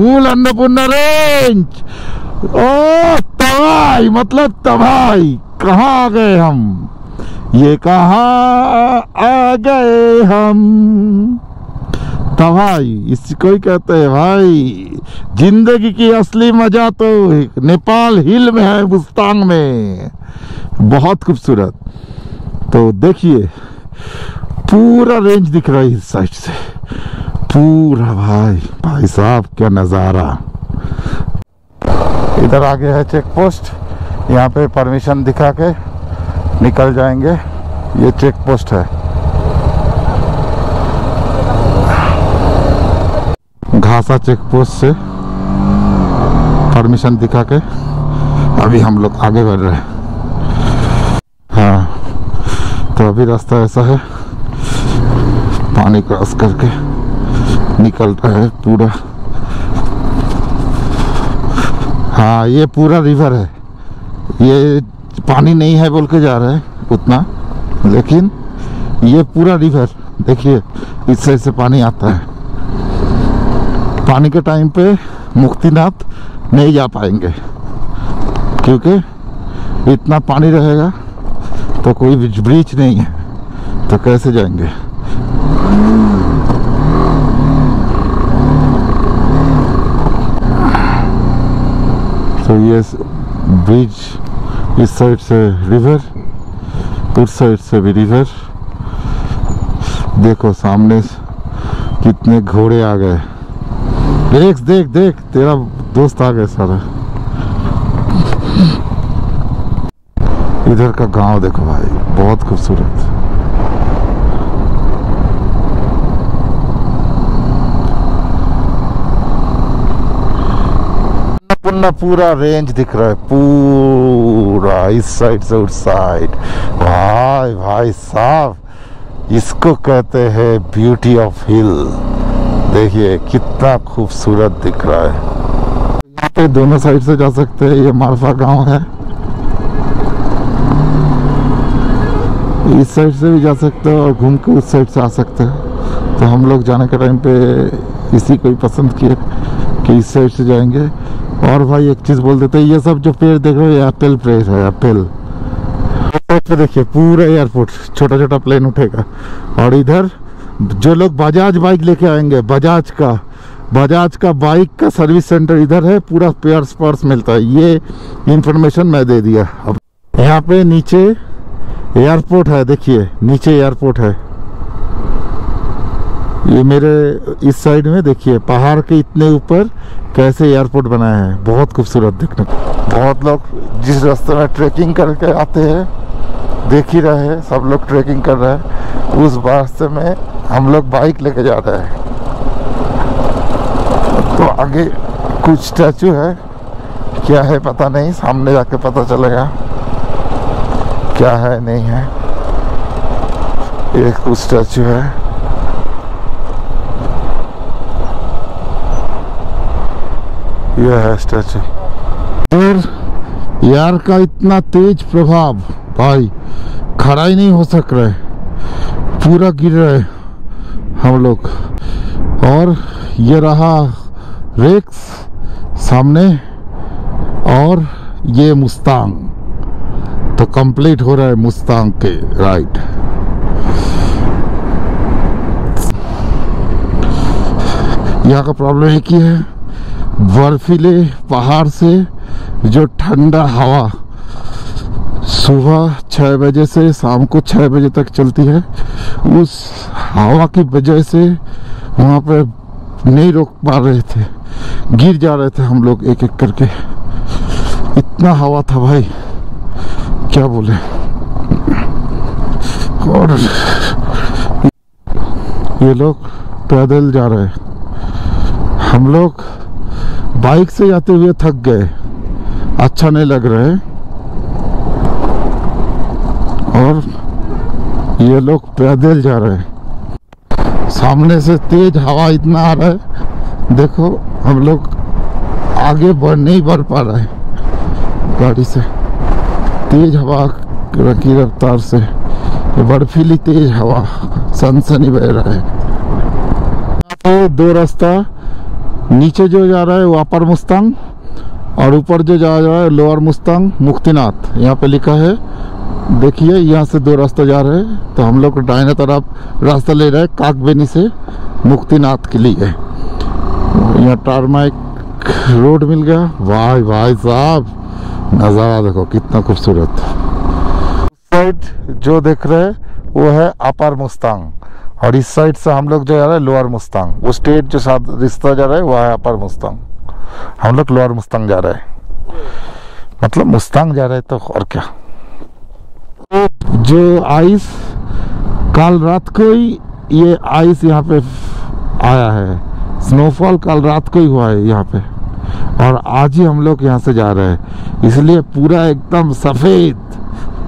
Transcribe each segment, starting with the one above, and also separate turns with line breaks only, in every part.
Full Annapurna range. ओ तबाही, मतलब तबाही। कहाँ आ गए हम, ये कहाँ आ गए हम। तबाही इसको ही कहते हैं भाई। जिंदगी की असली मजा तो नेपाल हिल में है, मुस्तांग में। बहुत खूबसूरत। तो देखिए पूरा रेंज दिख रहा है इस साइड से, पूरा। भाई साहब क्या नज़ारा। इधर आगे है चेक पोस्ट, यहाँ पे परमिशन दिखा के निकल जाएंगे। ये चेक पोस्ट है, घासा चेक पोस्ट से परमिशन दिखा के अभी हम लोग आगे बढ़ रहे हैं। हाँ, तो अभी रास्ता ऐसा है, पानी क्रॉस करके निकल रहा है पूरा। हाँ, ये पूरा रिवर है, ये पानी नहीं है बोल के जा रहे हैं उतना, लेकिन ये पूरा रिवर देखिए इस साइड से पानी आता है। पानी के टाइम पे मुक्तिनाथ नहीं जा पाएंगे क्योंकि इतना पानी रहेगा तो कोई ब्रिज नहीं है, तो कैसे जाएंगे। तो ये ब्रिज, इस साइड से रिवर, उस साइड से भी रिवर। देखो सामने कितने घोड़े आ गए। देख देख देख, तेरा दोस्त आ गया सारा। इधर का गांव देखो भाई, बहुत खूबसूरत। अन्नपूर्णा पूरा रेंज दिख रहा है, पूरा इस साइड से उस साइड। भाई साहब, इसको कहते हैं ब्यूटी ऑफ हिल। देखिए कितना खूबसूरत दिख रहा है। यहाँ पे दोनों साइड से जा सकते हैं। ये मारफा गांव है, इस साइड से भी जा सकते हो और घूम के उस साइड से आ सकते हो। तो हम लोग जाने के टाइम पे इसी को ही पसंद किए कि इस साइड से जाएंगे। और भाई एक चीज बोल देते हैं, ये सब जो पेड़ देख रहे हो ये एप्पल पेड़ है, एप्पल। पे देखिए पूरा एयरपोर्ट, छोटा छोटा प्लेन उठेगा। और इधर जो लोग बजाज बाइक लेके आएंगे, बजाज का बाइक का सर्विस सेंटर इधर है, पूरा पेयर्स पर्स मिलता है। ये इंफॉर्मेशन मैं दे दिया। अब यहाँ पे नीचे एयरपोर्ट है, देखिए नीचे एयरपोर्ट है। ये मेरे इस साइड में देखिए पहाड़ के इतने ऊपर कैसे एयरपोर्ट बनाया है, बहुत खूबसूरत देखने को। बहुत लोग जिस रास्ते में ट्रैकिंग करके आते हैं, देख ही रहे हैं, सब लोग ट्रैकिंग कर रहे हैं। उस रास्ते में हम लोग बाइक लेके जा रहे हैं। तो आगे कुछ स्टैचू है, क्या है पता नहीं, सामने जाके पता चलेगा क्या है नहीं है। एक कुछ स्टैचू है, यह है स्टैचू। और यार का इतना तेज प्रभाव, भाई खड़ा ही नहीं हो सक रहे, पूरा गिर रहे हम लोग। और ये रहा रेक्स सामने, और ये मुस्तांग। तो कंप्लीट हो रहा है मुस्तांग के राइड। यहाँ का प्रॉब्लम एक ही है, बर्फीले पहाड़ से जो ठंडा हवा सुबह 6 बजे से शाम को 6 बजे तक चलती है, उस हवा की वजह से वहाँ पे नहीं रोक पा रहे थे, गिर जा रहे थे हम लोग एक एक करके। इतना हवा था भाई, क्या बोले। और ये लोग पैदल जा रहे हैं, हम लोग बाइक से जाते हुए थक गए, अच्छा नहीं लग रहा है। और ये लोग पैदल जा रहे हैं, सामने से तेज हवा इतना आ रहा है, देखो हम लोग आगे नहीं बढ़ पा रहे हैं गाड़ी से, तेज हवा की रफ्तार से। बर्फीली तेज हवा सनसनी बह रहा है। तो दो रास्ता नीचे जो जा रहा है वो अपर मुस्तांग और ऊपर जो जा रहा है लोअर मुस्तांग मुक्तिनाथ यहाँ पे लिखा है। देखिए यहाँ से दो रास्ते जा रहे हैं, तो हम लोग दाहिने तरफ रास्ता ले रहे हैं काकबेनी से मुक्तिनाथ के लिए। यहाँ टारमाइक रोड मिल गया। भाई भाई साहब नज़ारा देखो कितना खूबसूरत। साइड जो देख रहे हैं वो है अपर मुस्तांग और इस साइड से हम लोग जो जा रहे हैं लोअर मुस्तांग। वो स्टेट जो साथ रिश्ता जा रहा है वो है अपर मुस्तांग, हम लोग लोअर मुस्तांग जा रहे हैं, मतलब मुस्तांग जा रहे हैं तो और क्या। जो आइस कल रात को ही ये आइस यहाँ पे आया है, स्नोफॉल कल रात को ही हुआ है यहाँ पे और आज ही हम लोग यहाँ से जा रहे हैं, इसलिए पूरा एकदम सफेद,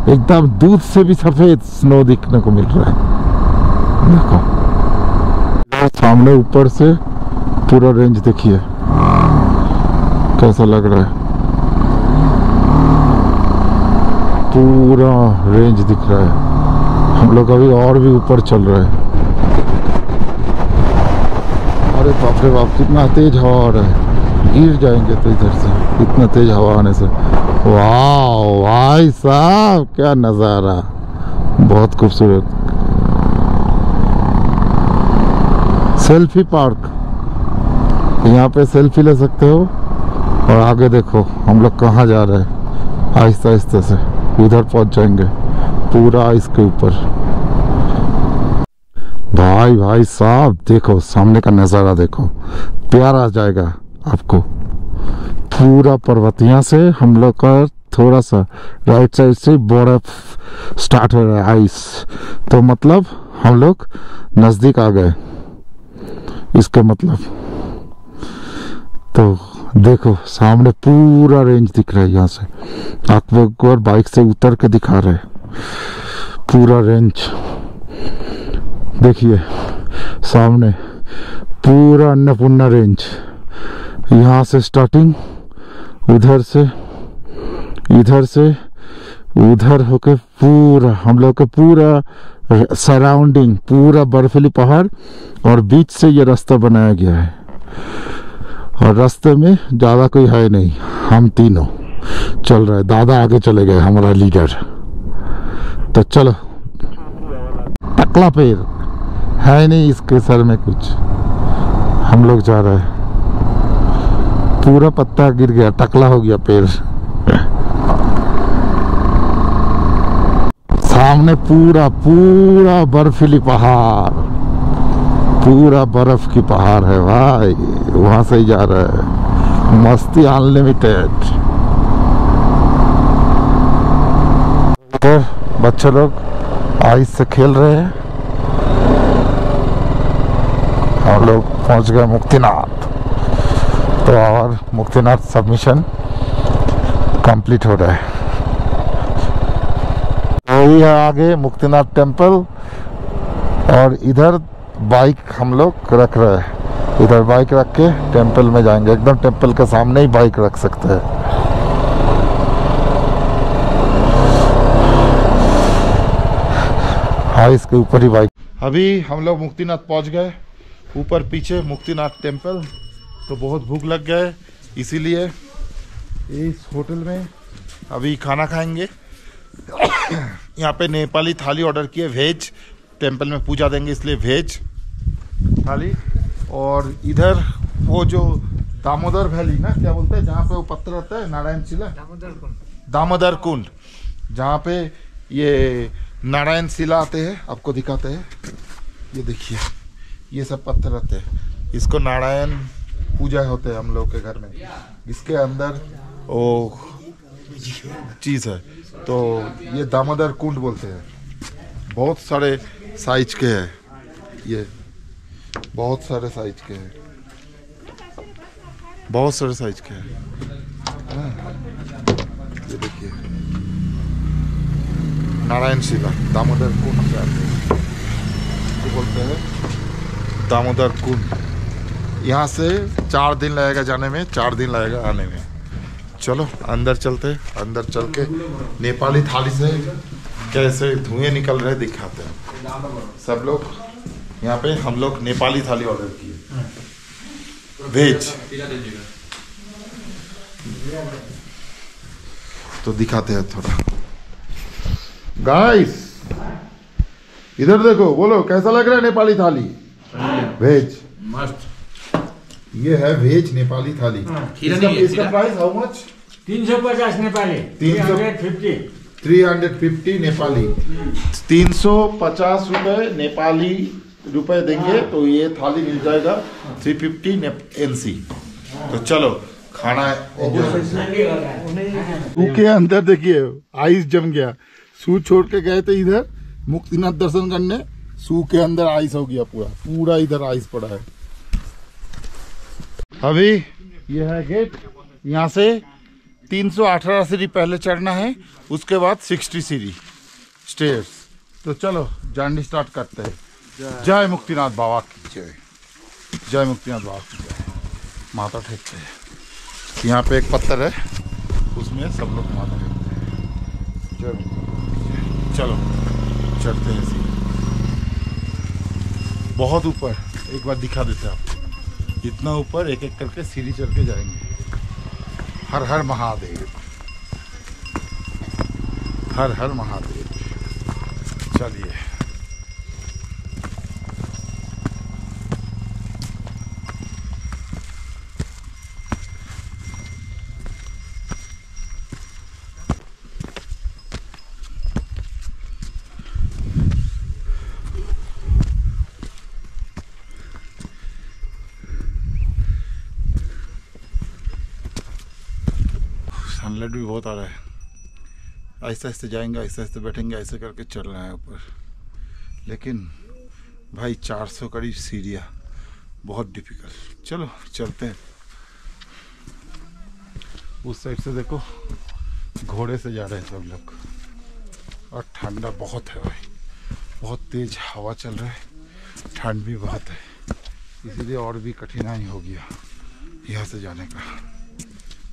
एकदम दूध से भी सफेद स्नो दिखने को मिल रहा है। देखो सामने ऊपर से पूरा रेंज देखिए कैसा लग रहा है, पूरा रेंज दिख रहा है। हम लोग अभी और भी ऊपर चल रहे हैं। अरे बाप रे बाप कितना तेज हवा आ रहा है, गिर जाएंगे तो इधर से, इतना तेज हवा आने से। वाह भाई साहब क्या नज़ारा, बहुत खूबसूरत। सेल्फी पार्क, यहाँ पे सेल्फी ले सकते हो। और आगे देखो हम लोग कहाँ जा रहे हैं, आहिस्ते आहिस्ते से उधर पहुंच जाएंगे, पूरा आइस के ऊपर। भाई भाई साहब देखो सामने का नज़ारा देखो, प्यार आ जाएगा आपको। पूरा पर्वत, यहाँ से हम लोग का थोड़ा सा राइट साइड से बर्फ स्टार्ट हो रहा है, आइस, तो मतलब हम लोग नज़दीक आ गए इसके मतलब। तो देखो सामने पूरा रेंज दिख रहा है, यहाँ से आपको एक बार बाइक से उतर के दिखा रहे पूरा रेंज। देखिए सामने पूरा अन्नपूर्णा रेंज, यहाँ से स्टार्टिंग, उधर से इधर से उधर होके पूरा हम लोग का पूरा सराउंडिंग पूरा बर्फीली पहाड़ और बीच से ये रास्ता बनाया गया है। और रास्ते में ज़्यादा कोई है नहीं, हम तीनों चल रहे हैं। दादा आगे चले गए हमारा लीडर। तो चलो, टकला पैर है नहीं इसके सर में कुछ, हम लोग जा रहे हैं। पूरा पत्ता गिर गया, टकला हो गया पैर। सामने पूरा पूरा बर्फीली पहाड़, पूरा बर्फ की पहाड़ है भाई, वहां से ही जा रहा है। मस्ती अनलिमिटेड। इधर बच्चे लोग आइस से खेल रहे हैं। हम लोग पहुंच गए मुक्तिनाथ। तो और मुक्तिनाथ सबमिशन कंप्लीट हो रहा है। वही है आगे मुक्तिनाथ टेम्पल और इधर बाइक हम लोग रख रहे हैं। इधर बाइक रख के टेम्पल में जाएंगे, एकदम टेम्पल के सामने ही बाइक रख सकते हैं। हाँ इसके ऊपर ही बाइक। अभी हम लोग मुक्तिनाथ पहुंच गए, ऊपर पीछे मुक्तिनाथ टेम्पल। तो बहुत भूख लग गए, इसीलिए इस होटल में अभी खाना खाएंगे। यहाँ पे नेपाली थाली ऑर्डर किए, वेज, टेम्पल में पूजा देंगे इसलिए वेज थाली। और इधर वो जो दामोदर वैली ना, क्या बोलते हैं, जहाँ पे वो पत्थर रहता है, नारायण शिला, दामोदर कुंड, जहाँ पे ये नारायण शिला आते हैं, आपको दिखाते हैं। ये देखिए ये सब पत्थर रहते हैं, इसको नारायण पूजा होते हैं हम लोग के घर में। इसके अंदर वो चीज़ है, तो ये दामोदर कुंड बोलते हैं। बहुत सारे साइज के हैं, ये बहुत सारे साइज के हैं, बहुत सारे साइज के हैं। ये देखिए नारायण शिला, दामोदर कुंड से आते हैं, तो बोलते हैं दामोदर कुंड। यहाँ से 4 दिन लगेगा जाने में, 4 दिन लगेगा आने में। चलो अंदर चलते, अंदर चल के नेपाली थाली से कैसे धुएं निकल रहे दिखाते हैं। सब लोग यहाँ पे हम लोग नेपाली थाली ऑर्डर किए। वेज। तो दिखाते हैं थोड़ा। गाइस इधर देखो, बोलो कैसा लग रहा है नेपाली थाली? वेज
मस्त।
ये है वेज नेपाली थाली। इसका price how much?
350 Nepali.
350 Nepali. 350 रुपए नेपाली रुपए देंगे तो ये थाली मिल जाएगा 350 NC। तो चलो खाना शू के अंदर देखिए आइस जम गया। शू छोड़ के गए थे इधर मुक्तिनाथ दर्शन करने, शू के अंदर आइस हो गया, पूरा पूरा इधर आइस पड़ा है। अभी ये है गेट, यहाँ से 318 सीढ़ी पहले चढ़ना है, उसके बाद 60 सीढ़ी स्टेयर्स। तो चलो जर्नी स्टार्ट करते हैं। जय मुक्तिनाथ बाबा की जय, जय मुक्तिनाथ बाबा की जय। माथा टेकते हैं। यहाँ पे एक पत्थर है, उसमें सब लोग माथा टेकते हैं। जय मुक्तिनाथ। चलो चढ़ते हैं सीढ़ी। बहुत ऊपर, एक बार दिखा देते हैं आपको। इतना ऊपर एक एक करके सीढ़ी चढ़ के जाएंगे। हर हर महादेव, हर हर महादेव। चलिए सनलाइट भी बहुत आ रहा है। आहिस्ते आहिस्ते जाएंगे, आहिस्ते आहिस्ते बैठेंगे, ऐसे करके चल रहे हैं ऊपर। लेकिन भाई 400 करीब सीढ़ियाँ, बहुत डिफिकल्ट। चलो चलते हैं। उस साइड से देखो घोड़े से जा रहे हैं सब लोग। और ठंडा बहुत है भाई, बहुत तेज हवा चल रहा है, ठंड भी बहुत है, इसीलिए और भी कठिनाई हो गया यहाँ से जाने का।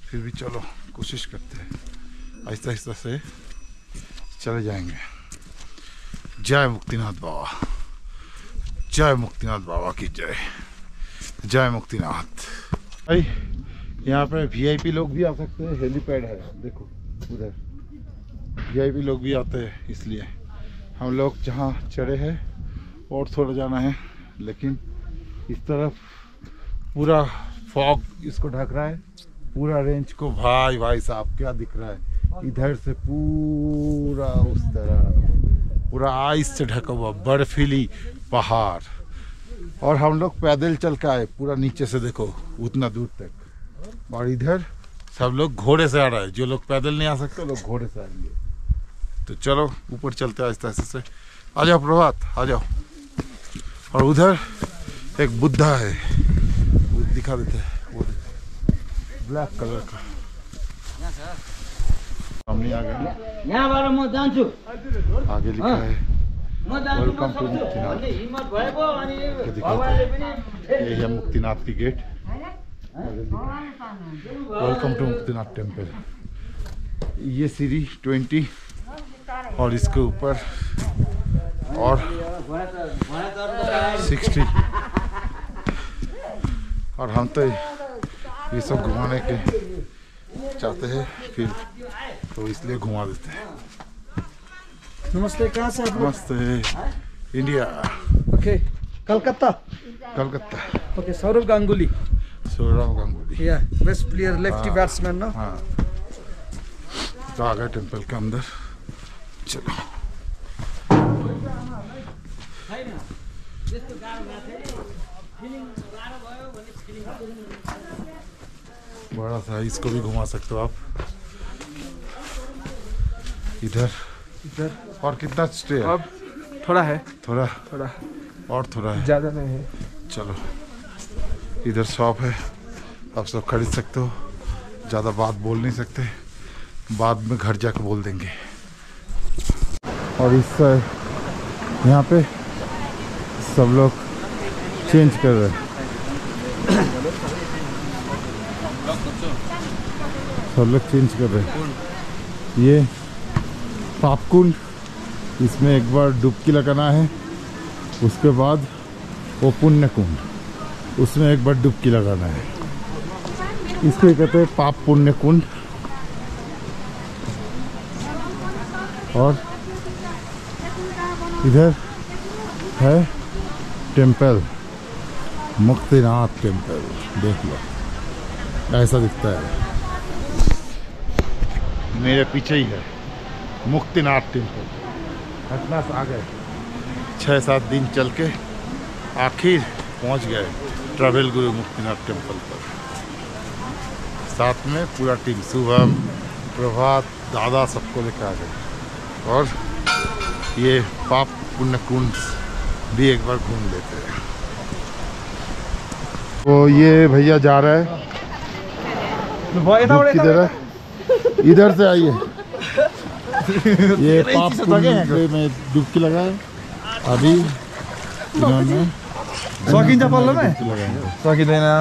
फिर भी चलो कोशिश करते हैं, आहिस्ता आहिस्ता से चले जाएंगे। जय मुक्तिनाथ बाबा, जय मुक्तिनाथ बाबा की जय, जय मुक्तिनाथ। भाई यहाँ पे VIP लोग भी आ सकते हैं, हेलीपैड है देखो उधर, VIP लोग भी आते हैं। इसलिए हम लोग जहाँ चढ़े हैं और थोड़ा जाना है, लेकिन इस तरफ पूरा फॉग इसको ढक रहा है, पूरा रेंज को। भाई भाई साहब क्या दिख रहा है इधर से, पूरा उस तरह पूरा आइस से ढका हुआ बर्फीली पहाड़। और हम लोग पैदल चल के आए पूरा नीचे से देखो उतना दूर तक। और इधर सब लोग घोड़े से आ रहा है, जो लोग पैदल नहीं आ सकते लोग घोड़े से आएंगे। तो चलो ऊपर चलते हैं आहिस्ता आहिस्ता से। आ जाओ प्रभात, आ जाओ। और उधर एक बुद्धा है, वो दिखा देते हैं, वो ब्लैक कलर का। सामने आ गए,
यहाँबाट म जान्छु।
आगे लिखा है
म जान्छु,
वेलकम टू मुक्तिनाथ।
हिम्मत भएको अनि
भगवानले पनि ये है मुक्तिनाथ की gate. Welcome to Muktinath temple. ये सीढ़ी 20 और इसके ऊपर और 60। और हम तो ये सब घुमाने के चाहते हैं, फिर तो इसलिए घुमा देते हैं।
नमस्ते, कहाँ से आप लोग?
नमस्ते, India.
Okay, Calcutta.
Calcutta.
Okay, Saurabh Ganguly.
Saurabh Ganguly,
या बेस्ट प्लेयर, लेफ्टी बैट्समैन ना।
हाँ। तो आ गए टेम्पल के अंदर, चलो। बड़ा सा, इसको भी घुमा सकते हो आप। इधर
इधर
और कितना स्टे है?
अब थोड़ा है,
थोड़ा
थोड़ा
और थोड़ा है,
ज़्यादा नहीं है।
चलो। इधर शॉप है, आप सब खरीद सकते हो। ज़्यादा बात बोल नहीं सकते, बाद में घर जाकर बोल देंगे। और इस यहाँ पे सब लोग चेंज कर रहे हैं, सब लोग चेंज कर रहे हैं। ये पापकुंड, इसमें एक बार डुबकी लगाना है, उसके बाद वो पुण्य कुंड, उसमें एक बार डुबकी लगाना है। इसको कहते हैं पाप पुण्य कुंड। और इधर है टेम्पल, मुक्तिनाथ टेम्पल। देख लो ऐसा दिखता है, मेरे पीछे ही है मुक्तिनाथ टेम्पल। घटना से आ गए 6-7 दिन चल के आखिर पहुंच गए ट्रैवल गुरु मुक्तिनाथ टेम्पल पर। साथ में पूरा टीम, शुभम, प्रभात, दादा, सबको लेकर आ गए। और ये पाप पुण्य कुंड भी एक बार घूम लेते हैं। तो ये भैया जा रहा है, किधर है? इधर से आइए। ये पाप पुण्य में डुबकी लगाए अभी इन्होंने।
शौकीन चप्पल में शौकीन लेना।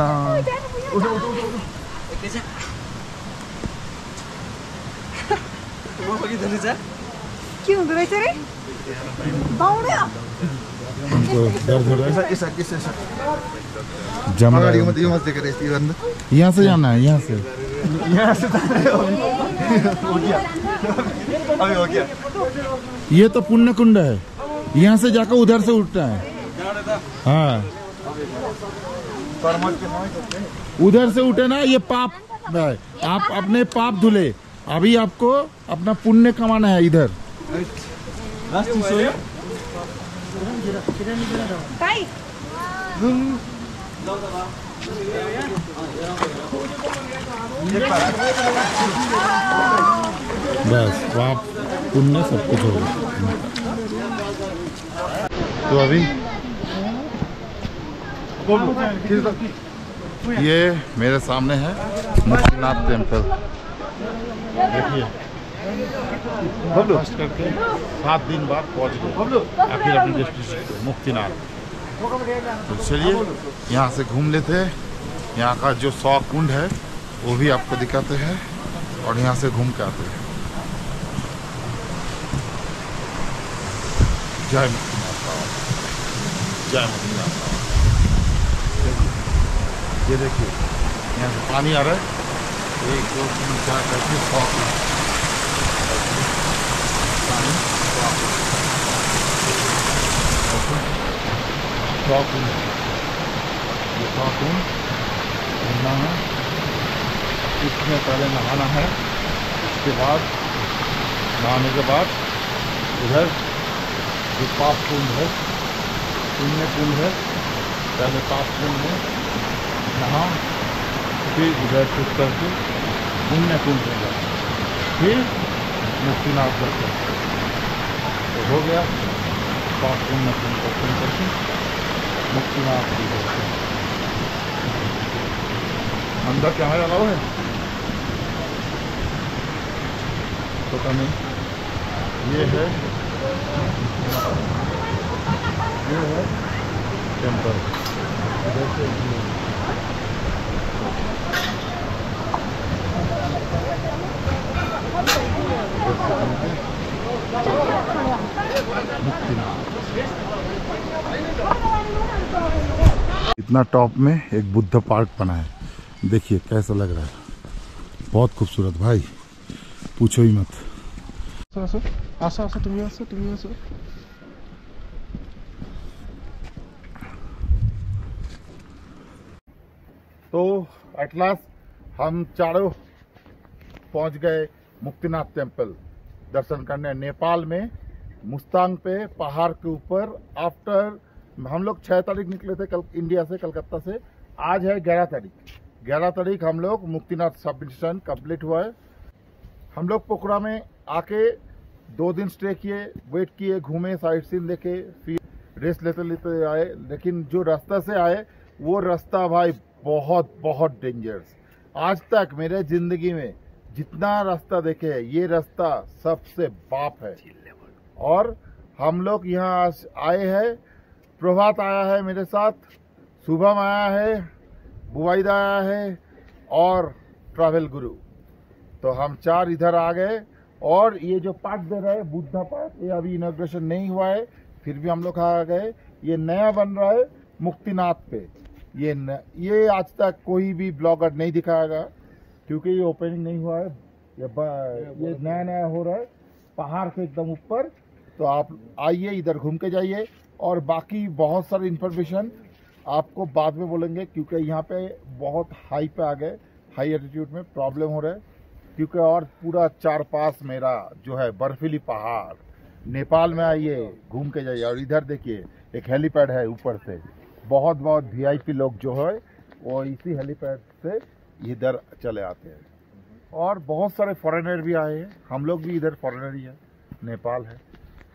के हुँदो रहेछ रे? बाउडे
उनको दर्द हो रहा है। जम रहा है। यहाँ से जाना है, यहाँ से।
अभी हो गया।
ये तो पुण्य कुंड है, यहाँ से जाकर उधर से उठना है। हाँ, उधर से उठे ना, ये पाप है। आप अपने पाप धुले, अभी आपको अपना पुण्य कमाना है इधर।
भाइ
बस पाप पुण्य सब कुछ हो गया। तो अभी ये मेरे सामने है मुक्तिनाथ टेम्पल। देखिए फर्स्ट करके 7 दिन बाद पहुंच गए आखिर अपनी डेस्टिनेशन पे मुक्तिनाथ। तो चलिए यहाँ से घूम लेते हैं। यहाँ का जो 100 कुंड है वो भी आपको दिखाते हैं और यहाँ से घूम के आते हैं। जय मुक्तिनाथ बाबा, जय मुक्तिनाथ बाबा। ये देखिए यहाँ से पानी आ रहा है। 1 2 3 4 करके 100 कुंड पानी, 100 कुंड। ये 100 कुंड घूमना है। इसमें पहले नहाना है, उसके बाद नहाने के बाद इधर जो पाप कुंड है, पुण्य कुंड है, पहले पाप कुंड में नहा, फिर इधर कुछ करके पुण्य कुंड में जाए, फिर मुक्तिनाथ दर्शन। तो हो गया पाप पुण्य कुंड दर्शन करके मुक्तिनाथ की दर्शन। अंदर कैमरा अलाउ है? पता नहीं। ये है टेम्पल। इधर से इतना टॉप में एक बुद्ध पार्क बना है। देखिए कैसा लग रहा है, बहुत खूबसूरत भाई, पूछो ही मत। तो एट लास्ट हम चारों पहुंच गए मुक्तिनाथ टेम्पल दर्शन करने नेपाल में, मुस्तांग पे पहाड़ के ऊपर। आफ्टर हम लोग 6 तारीख निकले थे इंडिया से, कलकत्ता से। आज है 11 तारीख। 11 तारीख हम लोग मुक्तिनाथ सब मिशन कंप्लीट हुआ है। हम लोग पोखरा में आके 2 दिन स्टे किए, वेट किए, घूमे, साइट सीन देखे, फिर रेस्ट लेते लेते आए। लेकिन जो रास्ता से आए वो रास्ता भाई बहुत बहुत डेंजरस। आज तक मेरे जिंदगी में जितना रास्ता देखे है, ये रास्ता सबसे बाप है। और हम लोग यहाँ आए हैं, प्रभात आया है मेरे साथ, शुभम आया है, बुवाइदा आया है और ट्रैवल गुरु। तो हम 4 इधर आ गए। और ये जो पार्क दे रहा है बुद्धा पार्क, ये अभी इनॉग्रेशन नहीं हुआ है, फिर भी हम लोग आ गए। ये नया बन रहा है मुक्तिनाथ पे। ये आज तक कोई भी ब्लॉगर नहीं दिखाएगा, क्योंकि ये ओपनिंग नहीं हुआ है, ये नया नया हो रहा है पहाड़ के एकदम ऊपर। तो आप आइए, इधर घूम के जाइए, और बाकी बहुत सारी इंफॉर्मेशन आपको बाद में बोलेंगे, क्योंकि यहाँ पे बहुत हाई पे आ गए, हाई एल्टीट्यूड में प्रॉब्लम हो रहा है, क्योंकि और पूरा चार पास मेरा जो है बर्फीली पहाड़। नेपाल में आइए, घूम के जाइए। और इधर देखिए एक हेलीपैड है ऊपर से, बहुत बहुत वीआईपी लोग जो है वो इसी हेलीपैड से इधर चले आते हैं। और बहुत सारे फॉरेनर भी आए हैं, हम लोग भी इधर फॉरेनर ही है, नेपाल है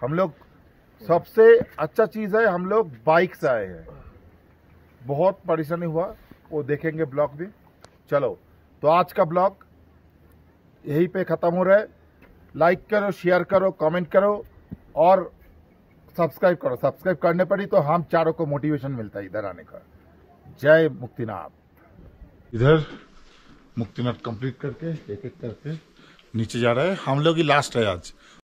हम लोग। सबसे अच्छा चीज़ है हम लोग बाइक से आए हैं, बहुत परेशानी हुआ, वो देखेंगे ब्लॉग भी। चलो, तो आज का ब्लॉग यहीं पे ख़त्म हो रहा है। लाइक करो, शेयर करो, कमेंट करो और सब्सक्राइब करो। सब्सक्राइब करने पर ही तो हम चारों को मोटिवेशन मिलता है इधर आने का। जय मुक्तिनाथ। इधर मुक्तिनाथ कंप्लीट करके एक एक करके नीचे जा रहा है। हम लोग ही लास्ट है आज।